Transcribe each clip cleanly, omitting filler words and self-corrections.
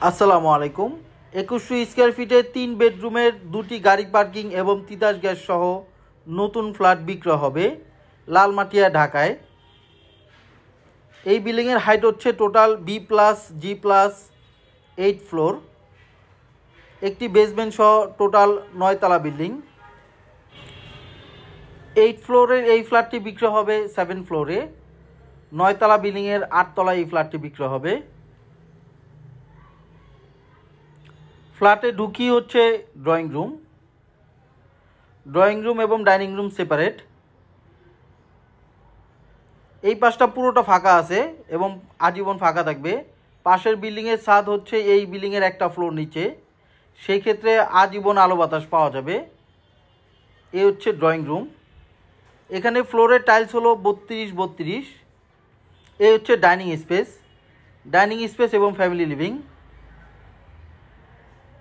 আসসালামু আলাইকুম। 2100 স্কয়ার ফিটে 3 বেডরুমের 2টি গাড়ি পার্কিং এবং তিতাস গ্যাস সহ নতুন ফ্ল্যাট বিক্রয় হবে লালমাটিয়া, ঢাকায়। এই বিল্ডিংয়ের হাইট হচ্ছে টোটাল B+G+ 8 ফ্লোর, একটি বেসমেন্ট সহ টোটাল 9 তলা বিল্ডিং। 8 ফ্লোরের এই ফ্ল্যাটটি বিক্রয় হবে 7 ফ্লোরে। 9 তলা বিল্ডিংয়ের 8 তলায় এই ফ্ল্যাটটি বিক্রয় হবে। ফ্ল্যাটে ঢুকি হচ্ছে ড্রয়িং রুম এবং ডাইনিং রুম সেপারেট। এই পাশটা পুরোটা ফাঁকা আছে এবং আজীবন ফাঁকা থাকবে। পাশের বিল্ডিংয়ের ছাদ হচ্ছে এই বিল্ডিংয়ের একটা ফ্লোর নিচে, সেই ক্ষেত্রে আজীবন আলো বাতাস পাওয়া যাবে। এই হচ্ছে ড্রয়িং রুম। এখানে ফ্লোরের টাইলস হলো 32-32। এই হচ্ছে ডাইনিং স্পেস এবং ফ্যামিলি লিভিং।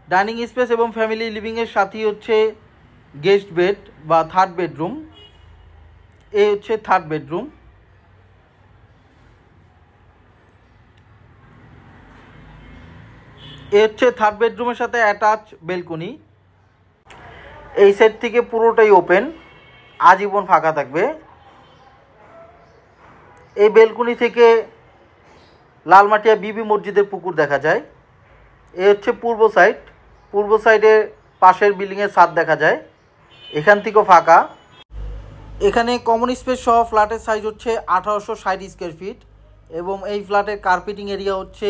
ডাইনিং স্পেস এবং ফ্যামিলি লিভিংয়ের সাথেই হচ্ছে গেস্ট বেড বা থার্ড বেডরুম। এই হচ্ছে থার্ড বেডরুম। এই হচ্ছে থার্ড বেডরুমের সাথে অ্যাটাচ বেলকনি। এই সাইড থেকে পুরোটাই ওপেন, আজীবন ফাঁকা থাকবে। এই বেলকনি থেকে লালমাটিয়া বিবি মসজিদের পুকুর দেখা যায়। এই হচ্ছে পূর্ব সাইডে পাশের বিল্ডিংয়ের ছাদ দেখা যায়, এখান থেকেও ফাঁকা। এখানে কমন স্পেস সহ ফ্ল্যাটের সাইজ হচ্ছে 1860 স্কয়ার ফিট এবং এই ফ্ল্যাটের কার্পেটিং এরিয়া হচ্ছে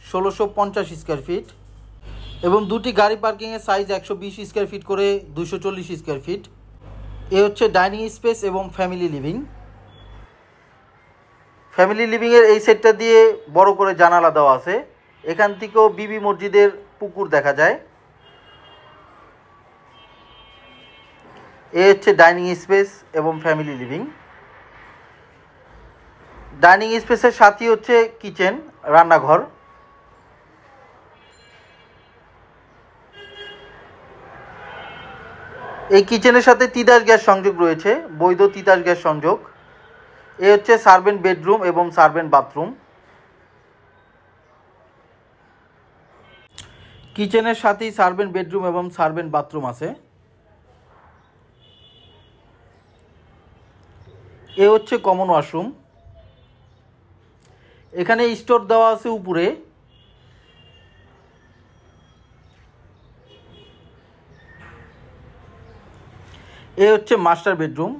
1650 স্কয়ার ফিট এবং দুটি গাড়ি পার্কিংয়ের সাইজ 120 স্কয়ার ফিট করে 240 স্কয়ার ফিট। এ হচ্ছে ডাইনিং স্পেস এবং ফ্যামিলি লিভিংয়ের এই সেটটা দিয়ে বড় করে জানালা দেওয়া আছে, এখান থেকেও বিবি মসজিদের পুকুর দেখা যায়। এ হচ্ছে ডাইনিং স্পেস এবং ফ্যামিলি লিভিং। ডাইনিং স্পেসের সাথেই হচ্ছে কিচেন, রান্নাঘর। এই কিচেনের সাথে তিতাস গ্যাস সংযোগ রয়েছে, বৈধ তিতাস গ্যাস সংযোগ। এ হচ্ছে সার্ভেন্ট বেডরুম এবং সার্ভেন্ট বাথরুম। কিচেনের সাথেই সার্ভেন্ট বেডরুম এবং সার্ভেন্ট বাথরুম আছে। এ হচ্ছে কমন ওয়াশরুম। এখানে স্টোর দেওয়া আছে উপরে। এ হচ্ছে মাস্টার বেডরুম।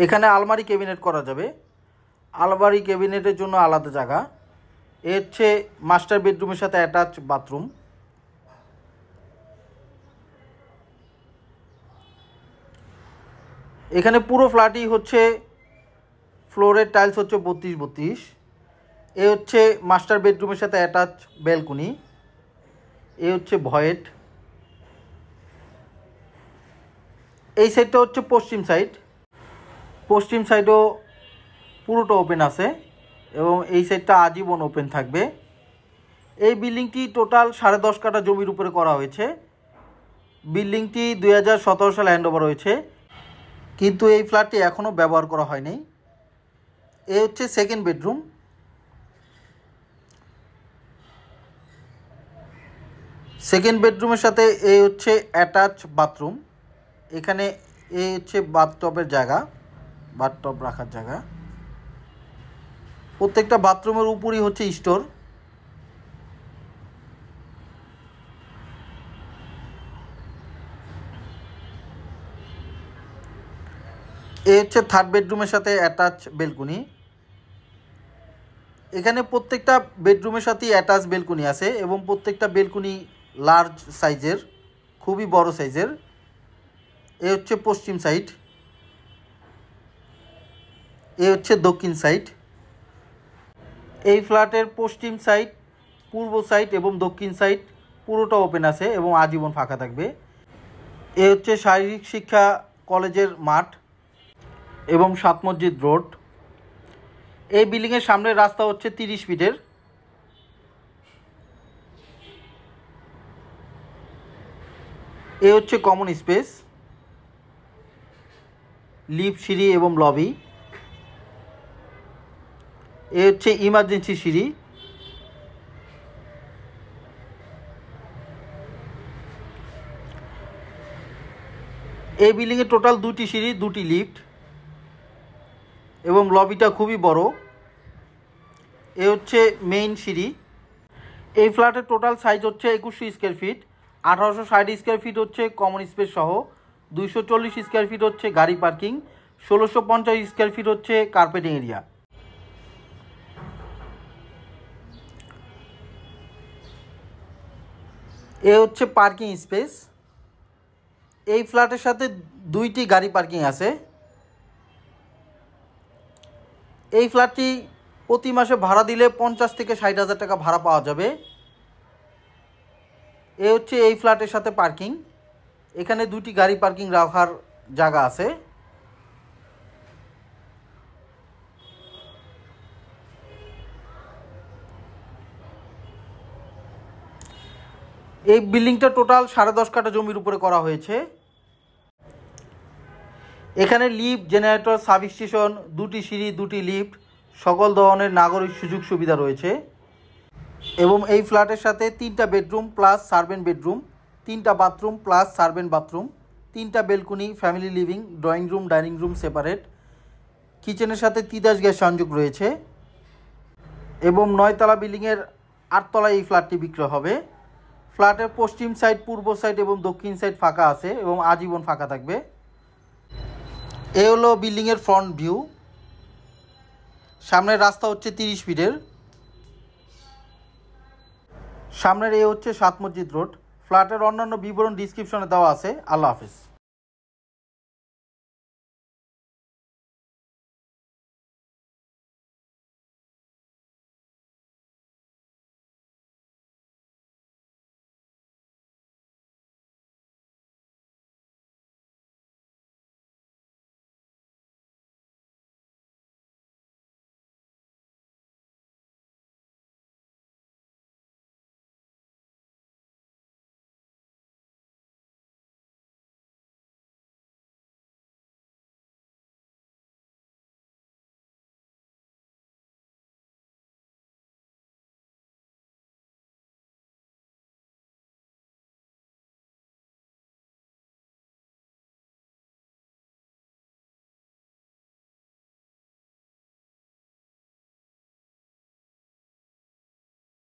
এখানে আলমারি ক্যাবিনেট করা যাবে, আলমারি ক্যাবিনেটের জন্য আলাদা জায়গা। এ হচ্ছে মাস্টার বেডরুমের সাথে অ্যাটাচ বাথরুম। এখানে পুরো ফ্ল্যাটই হচ্ছে ফ্লোরের টাইলস হচ্ছে 32-32। এ হচ্ছে মাস্টার বেডরুমের সাথে অ্যাটাচ ব্যালকনি। এ হচ্ছে ভয়েড। এই সাইডটা হচ্ছে পশ্চিম সাইডও পুরোটা ওপেন আছে এবং এই সাইডটা আজীবন ওপেন থাকবে। এই বিল্ডিংটি টোটাল 10.5 কাঠা জমির উপরে করা হয়েছে। বিল্ডিংটি 2017 সালে হ্যান্ডওভার হয়েছে, কিন্তু এই ফ্ল্যাটটি এখনও ব্যবহার করা হয়নি। এ হচ্ছে সেকেন্ড বেডরুম। সেকেন্ড বেডরুমের সাথে এই হচ্ছে অ্যাটাচ বাথরুম। এখানে এই হচ্ছে বাথটবের জায়গা, বাথটব রাখার জায়গা। প্রত্যেকটা বাথরুমের উপরই হচ্ছে স্টোর। এ হচ্ছে থার্ড বেডরুমের সাথে অ্যাটাচ বেলকনি। এখানে প্রত্যেকটা বেডরুমের সাথেই অ্যাটাচ বেলকনি আছে এবং প্রত্যেকটা বেলকনি লার্জ সাইজের, খুবই বড় সাইজের। এ হচ্ছে পশ্চিম সাইড, এ হচ্ছে দক্ষিণ সাইড। এই ফ্ল্যাটের পশ্চিম সাইড, পূর্ব সাইড এবং দক্ষিণ সাইড পুরোটা ওপেন আছে এবং আজীবন ফাঁকা থাকবে। এ হচ্ছে শারীরিক শিক্ষা কলেজের মাঠ এবং 7 মসজিদ রোড। এই বিল্ডিংয়ের সামনের রাস্তা হচ্ছে 30 ফিটের। এ হচ্ছে কমন স্পেস, লিফট, সিঁড়ি এবং লবি। এ হচ্ছে ইমার্জেন্সি সিঁড়ি। এই বিল্ডিংয়ে টোটাল 2টি সিঁড়ি, 2টি লিফট এবং লবিটা খুবই বড়। এ হচ্ছে মেইন সিঁড়ি। এই ফ্ল্যাটের টোটাল সাইজ হচ্ছে 2100 স্কোয়ার ফিট। 1860 স্কোয়ার ফিট হচ্ছে কমন স্পেস সহ, 240 স্কোয়ার ফিট হচ্ছে গাড়ি পার্কিং, 1650 স্কোয়ার ফিট হচ্ছে কার্পেটিং এরিয়া। এ হচ্ছে পার্কিং স্পেস। এই ফ্ল্যাটের সাথে 2টি গাড়ি পার্কিং আছে। এই ফ্ল্যাটটি প্রতি মাসে ভাড়া দিলে 50 থেকে 60,000 টাকা ভাড়া পাওয়া যাবে। এ হচ্ছে এই ফ্ল্যাটের সাথে পার্কিং। এখানে 2টি গাড়ি পার্কিং রাখার জায়গা আছে। এই বিল্ডিংটা টোটাল 10.5 কাঠা জমির উপরে করা হয়েছে। এখানে লিফট, জেনারেটর, সাব স্টেশন, 2টি সিঁড়ি, 2টি লিফট, সকল ধরনের নাগরিক সুযোগ সুবিধা রয়েছে। এবং এই ফ্ল্যাটের সাথে 3টা বেডরুম প্লাস সার্ভেন্ট বেডরুম, 3টা বাথরুম প্লাস সার্ভেন্ট বাথরুম, 3টা balcony, family living, drawing room, dining room separate, কিচেনের সাথে তিতাস গ্যাস সংযোগ রয়েছে। এবং 9তলা বিল্ডিংয়ের 8 তলায় এই ফ্ল্যাটটি বিক্রয় হবে। ফ্ল্যাটের পশ্চিম সাইড, পূর্ব সাইড এবং দক্ষিণ সাইড ফাঁকা আছে এবং আজীবন ফাঁকা থাকবে। এ হলো বিল্ডিংয়ের ফ্রন্ট ভিউ। সামনের রাস্তা হচ্ছে 30 ফিটের। সামনের এ হচ্ছে 7 মসজিদ রোড। ফ্ল্যাটের অন্যান্য বিবরণ ডিসক্রিপশনে দেওয়া আছে। আল্লাহ হাফেজ।